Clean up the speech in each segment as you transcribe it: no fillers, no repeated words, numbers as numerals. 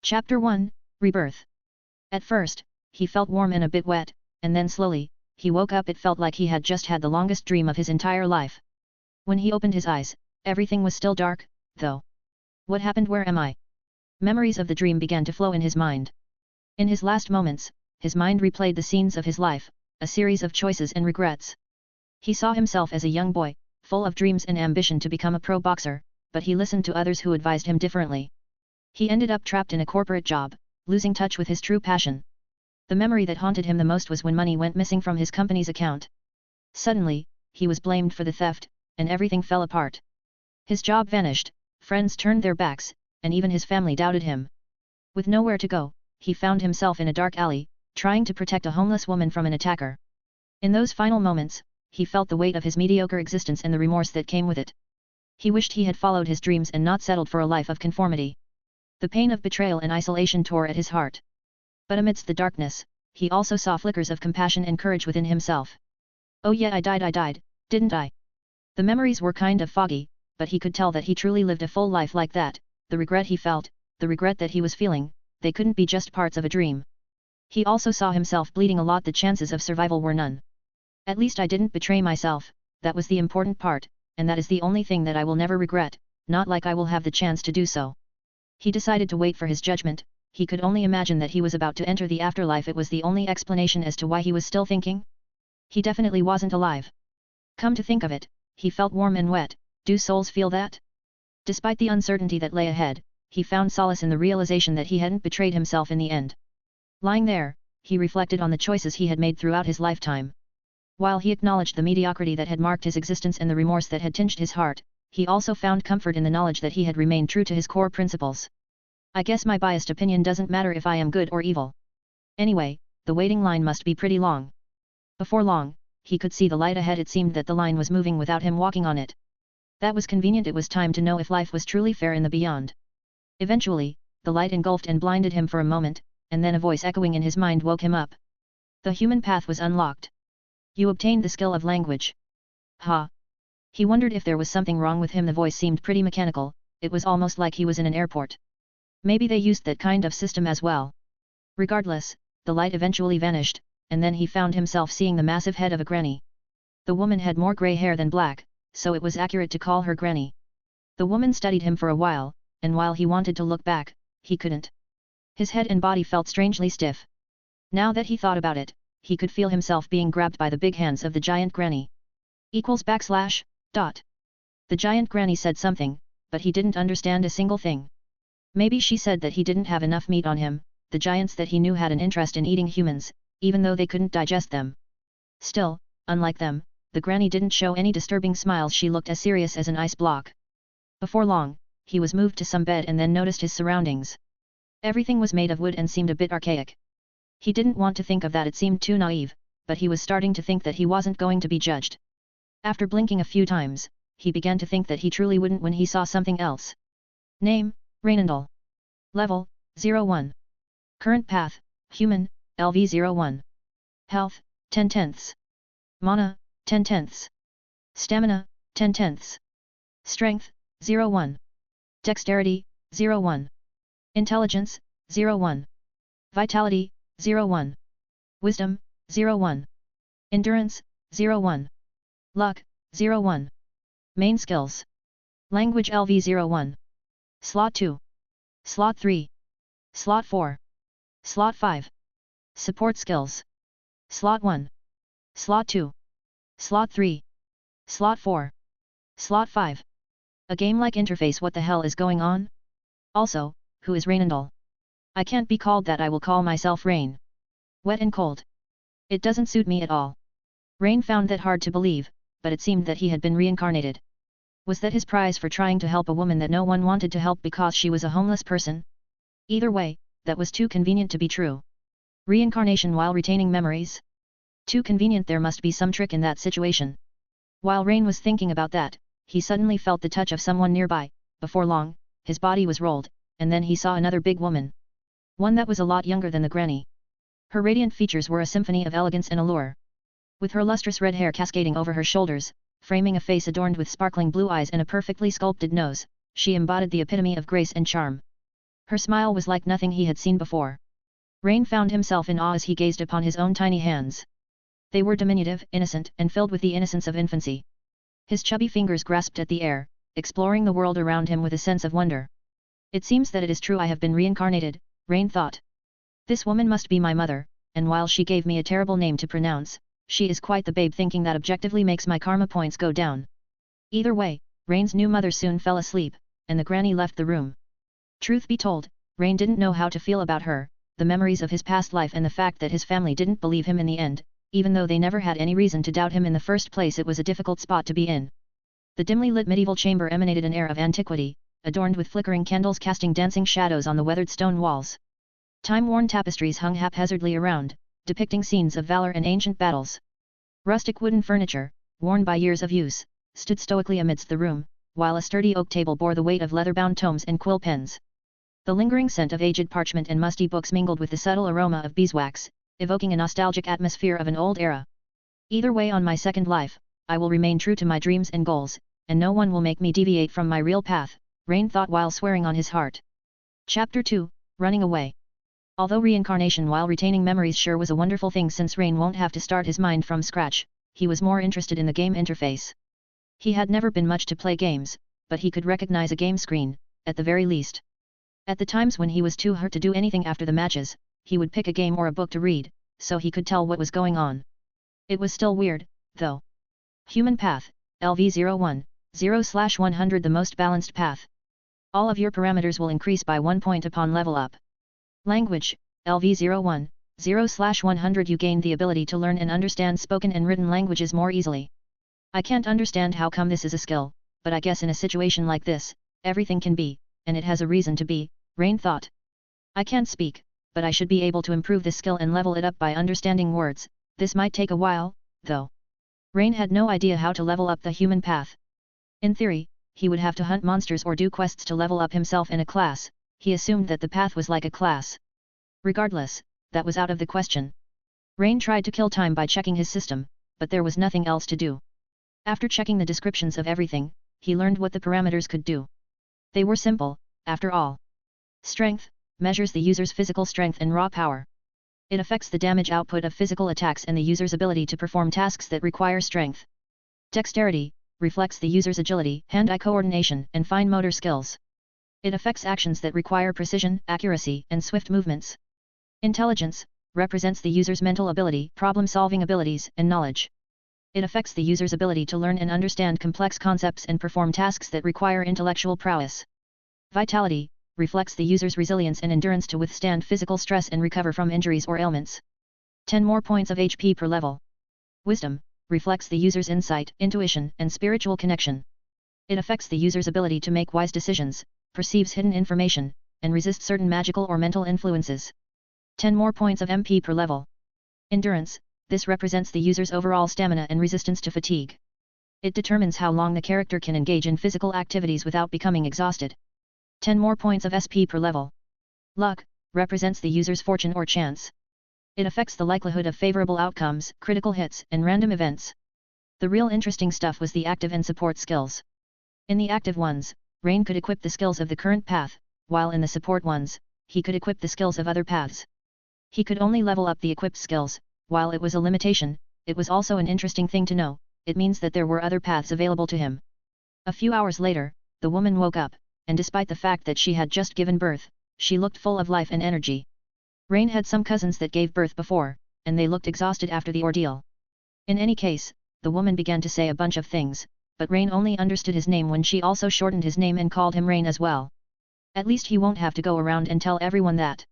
Chapter 1, Rebirth. At first, he felt warm and a bit wet, and then slowly, he woke up. It felt like he had just had the longest dream of his entire life. When he opened his eyes, everything was still dark, though. What happened? Where am I? Memories of the dream began to flow in his mind. In his last moments, his mind replayed the scenes of his life, a series of choices and regrets. He saw himself as a young boy, full of dreams and ambition to become a pro boxer, but he listened to others who advised him differently. He ended up trapped in a corporate job, losing touch with his true passion. The memory that haunted him the most was when money went missing from his company's account. Suddenly, he was blamed for the theft, and everything fell apart. His job vanished, friends turned their backs, and even his family doubted him. With nowhere to go, he found himself in a dark alley, trying to protect a homeless woman from an attacker. In those final moments, he felt the weight of his mediocre existence and the remorse that came with it. He wished he had followed his dreams and not settled for a life of conformity. The pain of betrayal and isolation tore at his heart. But amidst the darkness, he also saw flickers of compassion and courage within himself. Oh yeah, I died, didn't I? The memories were kind of foggy, but he could tell that he truly lived a full life like that. The regret he felt, the regret that he was feeling, they couldn't be just parts of a dream. He also saw himself bleeding a lot. The chances of survival were none. At least I didn't betray myself, that was the important part, and that is the only thing that I will never regret, not like I will have the chance to do so. He decided to wait for his judgment. He could only imagine that he was about to enter the afterlife. It was the only explanation as to why he was still thinking. He definitely wasn't alive. Come to think of it, he felt warm and wet. Do souls feel that? Despite the uncertainty that lay ahead, he found solace in the realization that he hadn't betrayed himself in the end. Lying there, he reflected on the choices he had made throughout his lifetime. While he acknowledged the mediocrity that had marked his existence and the remorse that had tinged his heart, he also found comfort in the knowledge that he had remained true to his core principles. I guess my biased opinion doesn't matter if I am good or evil. Anyway, the waiting line must be pretty long. Before long, he could see the light ahead. It seemed that the line was moving without him walking on it. That was convenient. It was time to know if life was truly fair in the beyond. Eventually, the light engulfed and blinded him for a moment, and then a voice echoing in his mind woke him up. The human path was unlocked. You obtained the skill of language. Ha! He wondered if there was something wrong with him. The voice seemed pretty mechanical. It was almost like he was in an airport. Maybe they used that kind of system as well. Regardless, the light eventually vanished, and then he found himself seeing the massive head of a granny. The woman had more grey hair than black, so it was accurate to call her granny. The woman studied him for a while, and while he wanted to look back, he couldn't. His head and body felt strangely stiff. Now that he thought about it, he could feel himself being grabbed by the big hands of the giant granny. The giant granny said something, but he didn't understand a single thing. Maybe she said that he didn't have enough meat on him. The giants that he knew had an interest in eating humans, even though they couldn't digest them. Still, unlike them, the granny didn't show any disturbing smiles. She looked as serious as an ice block. Before long, he was moved to some bed and then noticed his surroundings. Everything was made of wood and seemed a bit archaic. He didn't want to think of that. It seemed too naive, but he was starting to think that he wasn't going to be judged. After blinking a few times, he began to think that he truly wouldn't when he saw something else. Name, Rainandal. Level, 01. Current path, Human, LV01. Health, 10/10. Mana, 10/10. Stamina, 10/10. Strength, 01. Dexterity, 01. Intelligence, 01. Vitality, 01. Wisdom, 01. Endurance, 01. Luck, 01. Main skills. Language LV01. Slot 2. Slot 3. Slot 4. Slot 5. Support skills. Slot 1. Slot 2. Slot 3. Slot 4. Slot 5. A game-like interface. What the hell is going on? Also, who is Rainandal? I can't be called that. I will call myself Rain. Wet and cold. It doesn't suit me at all. Rain found that hard to believe, but it seemed that he had been reincarnated. Was that his prize for trying to help a woman that no one wanted to help because she was a homeless person? Either way, that was too convenient to be true. Reincarnation while retaining memories? Too convenient. There must be some trick in that situation. While Rain was thinking about that, he suddenly felt the touch of someone nearby. Before long, his body was rolled, and then he saw another big woman. One that was a lot younger than the granny. Her radiant features were a symphony of elegance and allure. With her lustrous red hair cascading over her shoulders, framing a face adorned with sparkling blue eyes and a perfectly sculpted nose, she embodied the epitome of grace and charm. Her smile was like nothing he had seen before. Rain found himself in awe as he gazed upon his own tiny hands. They were diminutive, innocent, and filled with the innocence of infancy. His chubby fingers grasped at the air, exploring the world around him with a sense of wonder. It seems that it is true I have been reincarnated, Rain thought. This woman must be my mother, and while she gave me a terrible name to pronounce, she is quite the babe thinking that objectively makes my karma points go down. Either way, Rain's new mother soon fell asleep, and the granny left the room. Truth be told, Rain didn't know how to feel about her, the memories of his past life and the fact that his family didn't believe him in the end, even though they never had any reason to doubt him in the first place. It was a difficult spot to be in. The dimly lit medieval chamber emanated an air of antiquity, adorned with flickering candles casting dancing shadows on the weathered stone walls. Time-worn tapestries hung haphazardly around, depicting scenes of valor and ancient battles. Rustic wooden furniture, worn by years of use, stood stoically amidst the room, while a sturdy oak table bore the weight of leather-bound tomes and quill pens. The lingering scent of aged parchment and musty books mingled with the subtle aroma of beeswax, evoking a nostalgic atmosphere of an old era. Either way, on my second life, I will remain true to my dreams and goals, and no one will make me deviate from my real path, Rain thought while swearing on his heart. Chapter 2, Running Away. Although reincarnation while retaining memories sure was a wonderful thing, since Rain won't have to start his mind from scratch, he was more interested in the game interface. He had never been much to play games, but he could recognize a game screen, at the very least. At the times when he was too hurt to do anything after the matches, he would pick a game or a book to read, so he could tell what was going on. It was still weird, though. Human path, LV01, 0/100, the most balanced path. All of your parameters will increase by 1 point upon level up. Language, LV01, 0/100, you gain the ability to learn and understand spoken and written languages more easily. I can't understand how come this is a skill, but I guess in a situation like this, everything can be, and it has a reason to be, Rain thought. I can't speak, but I should be able to improve this skill and level it up by understanding words. This might take a while, though. Rain had no idea how to level up the human path. In theory, he would have to hunt monsters or do quests to level up himself in a class. He assumed that the path was like a class. Regardless, that was out of the question. Rain tried to kill time by checking his system, but there was nothing else to do. After checking the descriptions of everything, he learned what the parameters could do. They were simple, after all. Strength measures the user's physical strength and raw power. It affects the damage output of physical attacks and the user's ability to perform tasks that require strength. Dexterity reflects the user's agility, hand-eye coordination, and fine motor skills. It affects actions that require precision, accuracy, and swift movements. Intelligence represents the user's mental ability, problem-solving abilities, and knowledge. It affects the user's ability to learn and understand complex concepts and perform tasks that require intellectual prowess. Vitality reflects the user's resilience and endurance to withstand physical stress and recover from injuries or ailments. 10 more points of HP per level. Wisdom reflects the user's insight, intuition, and spiritual connection. It affects the user's ability to make wise decisions, perceives hidden information, and resist certain magical or mental influences. 10 more points of MP per level. Endurance, this represents the user's overall stamina and resistance to fatigue. It determines how long the character can engage in physical activities without becoming exhausted. 10 more points of SP per level. Luck represents the user's fortune or chance. It affects the likelihood of favorable outcomes, critical hits, and random events. The real interesting stuff was the active and support skills. In the active ones, Rain could equip the skills of the current path, while in the support ones, he could equip the skills of other paths. He could only level up the equipped skills. While it was a limitation, it was also an interesting thing to know. It means that there were other paths available to him. A few hours later, the woman woke up, and despite the fact that she had just given birth, she looked full of life and energy. Rain had some cousins that gave birth before, and they looked exhausted after the ordeal. In any case, the woman began to say a bunch of things, but Rain only understood his name when she also shortened his name and called him Rain as well. At least he won't have to go around and tell everyone that.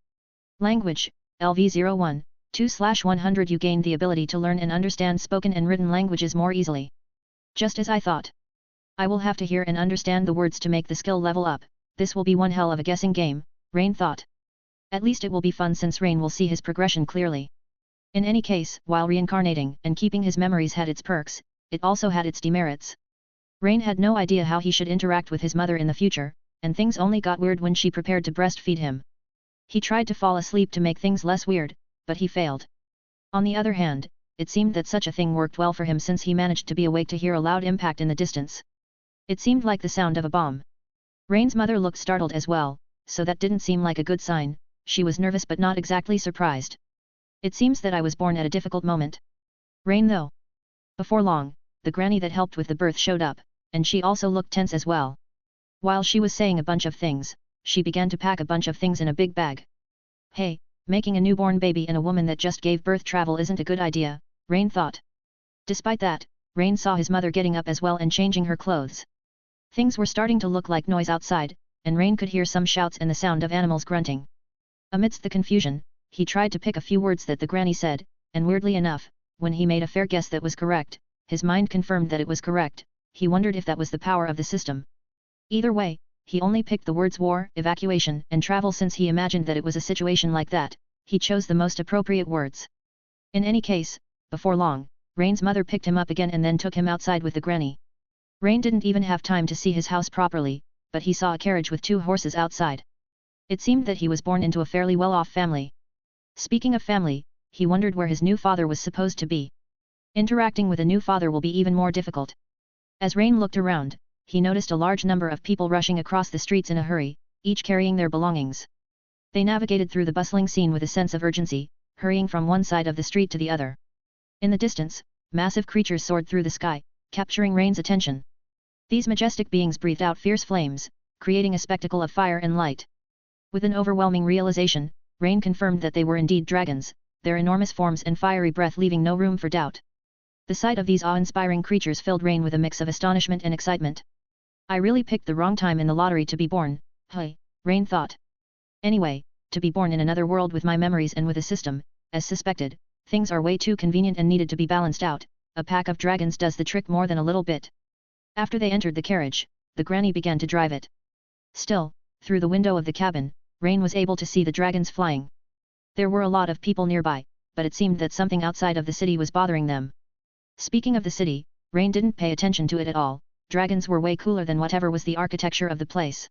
Language, LV01, 2/100, you gain the ability to learn and understand spoken and written languages more easily. Just as I thought. I will have to hear and understand the words to make the skill level up. This will be one hell of a guessing game, Rain thought. At least it will be fun since Rain will see his progression clearly. In any case, while reincarnating and keeping his memories had its perks, it also had its demerits. Rain had no idea how he should interact with his mother in the future, and things only got weird when she prepared to breastfeed him. He tried to fall asleep to make things less weird, but he failed. On the other hand, it seemed that such a thing worked well for him since he managed to be awake to hear a loud impact in the distance. It seemed like the sound of a bomb. Rain's mother looked startled as well, so that didn't seem like a good sign. She was nervous but not exactly surprised. It seems that I was born at a difficult moment. Rain though. Before long, the granny that helped with the birth showed up, and she also looked tense as well. While she was saying a bunch of things, she began to pack a bunch of things in a big bag. Hey, making a newborn baby and a woman that just gave birth travel isn't a good idea, Rain thought. Despite that, Rain saw his mother getting up as well and changing her clothes. Things were starting to look like noise outside, and Rain could hear some shouts and the sound of animals grunting. Amidst the confusion, he tried to pick a few words that the granny said, and weirdly enough, when he made a fair guess that was correct, his mind confirmed that it was correct. He wondered if that was the power of the system. Either way, he only picked the words war, evacuation, and travel since he imagined that it was a situation like that. He chose the most appropriate words. In any case, before long, Rain's mother picked him up again and then took him outside with the granny. Rain didn't even have time to see his house properly, but he saw a carriage with 2 horses outside. It seemed that he was born into a fairly well-off family. Speaking of family, he wondered where his new father was supposed to be. Interacting with a new father will be even more difficult. As Rain looked around, he noticed a large number of people rushing across the streets in a hurry, each carrying their belongings. They navigated through the bustling scene with a sense of urgency, hurrying from one side of the street to the other. In the distance, massive creatures soared through the sky, capturing Rain's attention. These majestic beings breathed out fierce flames, creating a spectacle of fire and light. With an overwhelming realization, Rain confirmed that they were indeed dragons, their enormous forms and fiery breath leaving no room for doubt. The sight of these awe-inspiring creatures filled Rain with a mix of astonishment and excitement. I really picked the wrong time in the lottery to be born, Rain thought. Anyway, to be born in another world with my memories and with a system, as suspected, things are way too convenient and needed to be balanced out. A pack of dragons does the trick more than a little bit. After they entered the carriage, the granny began to drive it. Still, through the window of the cabin, Rain was able to see the dragons flying. There were a lot of people nearby, but it seemed that something outside of the city was bothering them. Speaking of the city, Rain didn't pay attention to it at all. Dragons were way cooler than whatever was the architecture of the place.